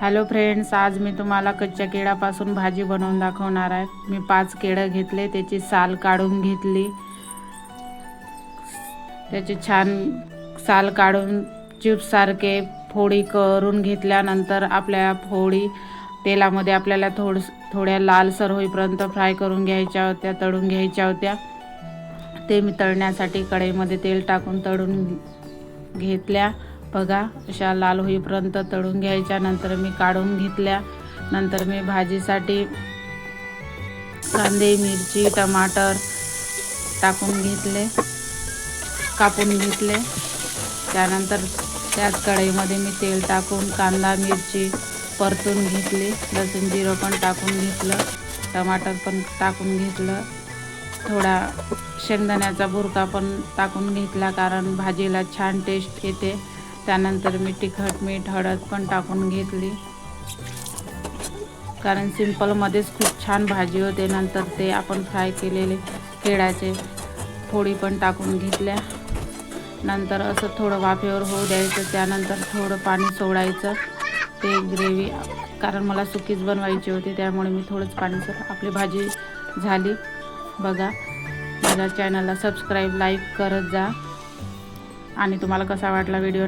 Hello friends, आज मी तुम्हाला कच्च्या केळापासून भाजी बनवून दाखवणार आहे। मी 5 केळं घेतले, त्याची साल काढून घेतली। त्याची छान साल काढून चिप्स सारखे फोडी करून घेतल्यानंतर आपल्या फोडी तेलामध्ये आपल्याला थोड्या लालसर होईपर्यंत फ्राय करून घ्यायच्या होत्या, तळून घ्यायच्या होत्या। ते मी तळण्यासाठी कढईमध्ये तेल टाकून तळून घेतल्या। बघा, अशा लाल होईपर्यंत तळून घ्यायच्या। नंतर मी काढून घेतल्या। नंतर मी भाजीसाठी कांदे, मिरची, टमाटर टाकून घेतले, कापून घेतले। त्यानंतर त्याच कढईमध्ये मी तेल टाकून कांदा मिरची परतून घेतली, लसूण जिरं पण टाकून घेतलं, टमाटर पण टाकून घेतलं, थोडा शेंगदाण्याचा बुरका पण टाकून घेतला कारण भाजीला छान टेस्ट येते। त्यानंतर मी तिखट मीठ हळद पण टाकून घेतली कारण सिंपलमध्येच खूप छान भाजी होते। नंतर ते आपण फ्राय केलेले केळाचे फोडी पण टाकून घेतल्या। नंतर असं थोडं वाफेवर होऊ द्यायचं। त्यानंतर थोडं पाणी सोडायचं, ते ग्रेव्ही कारण मला सुकीच बनवायची होती त्यामुळे मी थोडंच पाणी आपली भाजी झाली। बघा, माझ्या चॅनलला सबस्क्राईब लाईक करत जा आणि तुम्हाला कसा वाटला व्हिडिओ